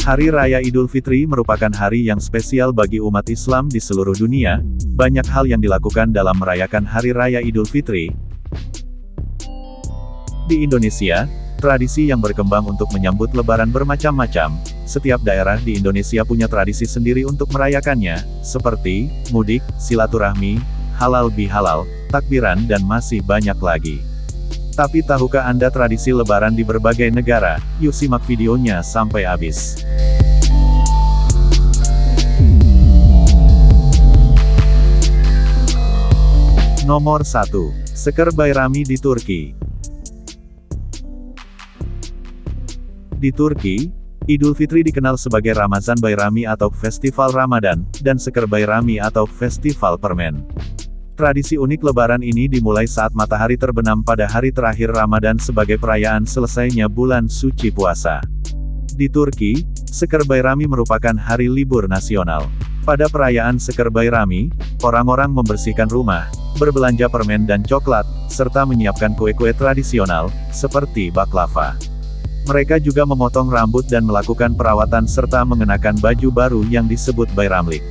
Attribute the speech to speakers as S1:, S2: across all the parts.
S1: Hari Raya Idul Fitri merupakan hari yang spesial bagi umat Islam di seluruh dunia. Banyak hal yang dilakukan dalam merayakan Hari Raya Idul Fitri. Di Indonesia, tradisi yang berkembang untuk menyambut Lebaran bermacam-macam. Setiap daerah di Indonesia punya tradisi sendiri untuk merayakannya, seperti mudik, silaturahmi, halal bihalal, takbiran dan masih banyak lagi. Tapi tahukah Anda tradisi Lebaran di berbagai negara? Yuk simak videonya sampai habis. Nomor 1. Seker Bayrami di Turki. Di Turki, Idul Fitri dikenal sebagai Ramazan Bayrami atau Festival Ramadan, dan Seker Bayrami atau Festival Permen. Tradisi unik Lebaran ini dimulai saat matahari terbenam pada hari terakhir Ramadan sebagai perayaan selesainya bulan suci puasa. Di Turki, Seker Bayrami merupakan hari libur nasional. Pada perayaan Seker Bayrami, orang-orang membersihkan rumah, berbelanja permen dan coklat, serta menyiapkan kue-kue tradisional, seperti baklava. Mereka juga memotong rambut dan melakukan perawatan serta mengenakan baju baru yang disebut Bayramlik.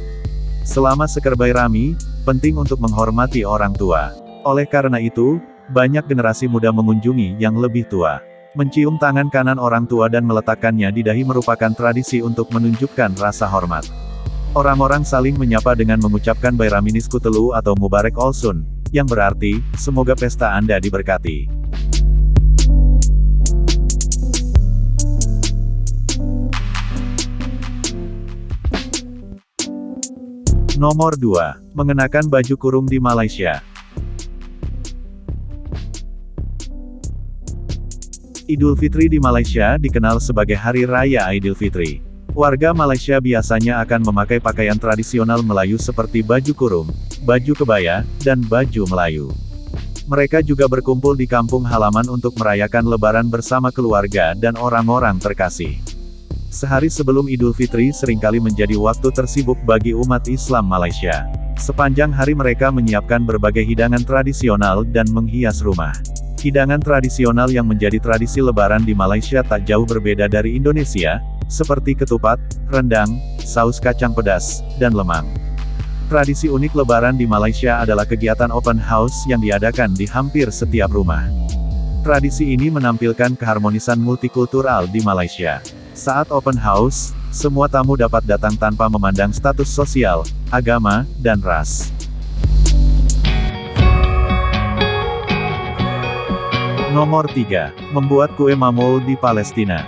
S1: Selama Seker Bayrami, penting untuk menghormati orang tua. Oleh karena itu, banyak generasi muda mengunjungi yang lebih tua. Mencium tangan kanan orang tua dan meletakkannya di dahi merupakan tradisi untuk menunjukkan rasa hormat. Orang-orang saling menyapa dengan mengucapkan Bayraminis Kutlu atau Mubarek Olsun, yang berarti, semoga pesta Anda diberkati. Nomor 2. Mengenakan baju kurung di Malaysia. Idul Fitri di Malaysia dikenal sebagai Hari Raya Idul Fitri. Warga Malaysia biasanya akan memakai pakaian tradisional Melayu seperti baju kurung, baju kebaya, dan baju Melayu. Mereka juga berkumpul di kampung halaman untuk merayakan Lebaran bersama keluarga dan orang-orang terkasih. Sehari sebelum Idul Fitri seringkali menjadi waktu tersibuk bagi umat Islam Malaysia. Sepanjang hari mereka menyiapkan berbagai hidangan tradisional dan menghias rumah. Hidangan tradisional yang menjadi tradisi Lebaran di Malaysia tak jauh berbeda dari Indonesia, seperti ketupat, rendang, saus kacang pedas, dan lemang. Tradisi unik Lebaran di Malaysia adalah kegiatan open house yang diadakan di hampir setiap rumah. Tradisi ini menampilkan keharmonisan multikultural di Malaysia. Saat open house, semua tamu dapat datang tanpa memandang status sosial, agama, dan ras. Nomor 3. Membuat kue mamul di Palestina.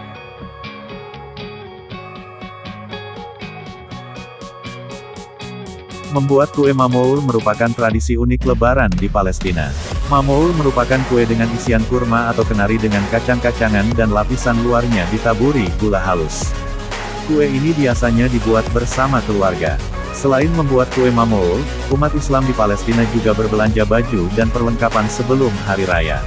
S1: Membuat kue mamul merupakan tradisi unik Lebaran di Palestina. Mamul merupakan kue dengan isian kurma atau kenari dengan kacang-kacangan dan lapisan luarnya ditaburi gula halus. Kue ini biasanya dibuat bersama keluarga. Selain membuat kue mamul, umat Islam di Palestina juga berbelanja baju dan perlengkapan sebelum hari raya.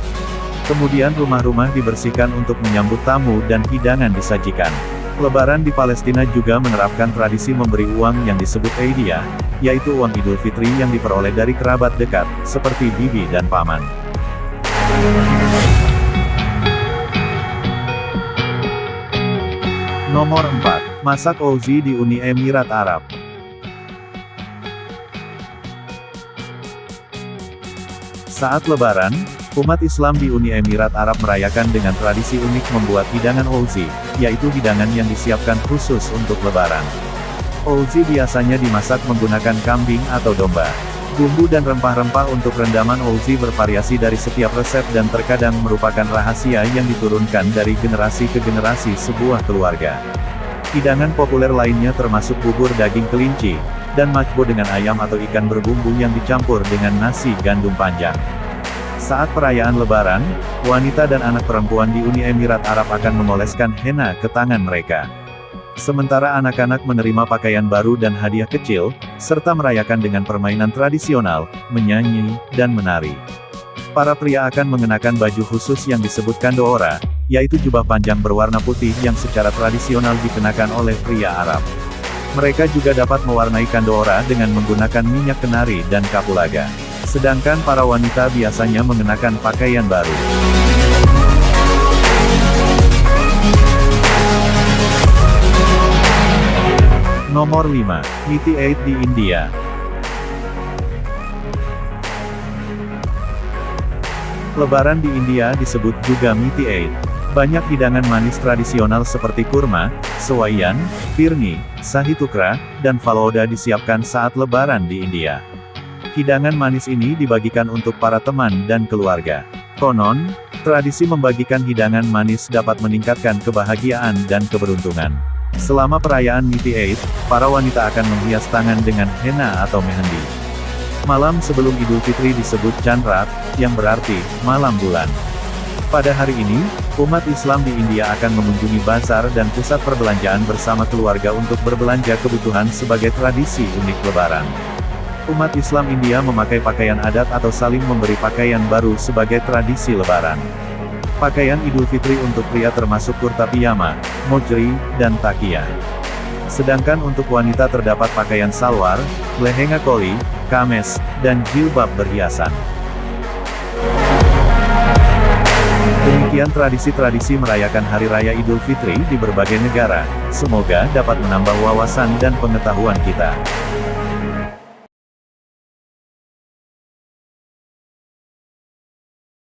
S1: Kemudian rumah-rumah dibersihkan untuk menyambut tamu dan hidangan disajikan. Lebaran di Palestina juga menerapkan tradisi memberi uang yang disebut Aidiyah, yaitu uang Idul Fitri yang diperoleh dari kerabat dekat, seperti bibi dan paman. Nomor 4. Masak ozi di Uni Emirat Arab. Saat Lebaran, umat Islam di Uni Emirat Arab merayakan dengan tradisi unik membuat hidangan ozi, yaitu hidangan yang disiapkan khusus untuk Lebaran. Ozi biasanya dimasak menggunakan kambing atau domba. Bumbu dan rempah-rempah untuk rendaman ozi bervariasi dari setiap resep dan terkadang merupakan rahasia yang diturunkan dari generasi ke generasi sebuah keluarga. Hidangan populer lainnya termasuk bubur daging kelinci, dan majbo dengan ayam atau ikan berbumbu yang dicampur dengan nasi gandum panjang. Saat perayaan Lebaran, wanita dan anak perempuan di Uni Emirat Arab akan memoleskan henna ke tangan mereka. Sementara anak-anak menerima pakaian baru dan hadiah kecil, serta merayakan dengan permainan tradisional, menyanyi, dan menari. Para pria akan mengenakan baju khusus yang disebut kandoora, yaitu jubah panjang berwarna putih yang secara tradisional dikenakan oleh pria Arab. Mereka juga dapat mewarnai kandoora dengan menggunakan minyak kenari dan kapulaga. Sedangkan para wanita biasanya mengenakan pakaian baru. Nomor 5. Meaty Eid di India. Lebaran di India disebut juga Meaty Eid. Banyak hidangan manis tradisional seperti kurma, sewaian, firni, sahi tukra, dan faloda disiapkan saat Lebaran di India. Hidangan manis ini dibagikan untuk para teman dan keluarga. Konon, tradisi membagikan hidangan manis dapat meningkatkan kebahagiaan dan keberuntungan. Selama perayaan Meaty Eid, para wanita akan menghias tangan dengan henna atau mehendi. Malam sebelum Idul Fitri disebut Chandrat, yang berarti malam bulan. Pada hari ini, umat Islam di India akan mengunjungi bazar dan pusat perbelanjaan bersama keluarga untuk berbelanja kebutuhan sebagai tradisi unik Lebaran. Umat Islam India memakai pakaian adat atau saling memberi pakaian baru sebagai tradisi Lebaran. Pakaian Idul Fitri untuk pria termasuk kurta piyama, mojri, dan takiyah. Sedangkan untuk wanita terdapat pakaian salwar, lehenga koli, kames, dan jilbab berhiasan. Demikian tradisi-tradisi merayakan Hari Raya Idul Fitri di berbagai negara, semoga dapat menambah wawasan dan pengetahuan kita.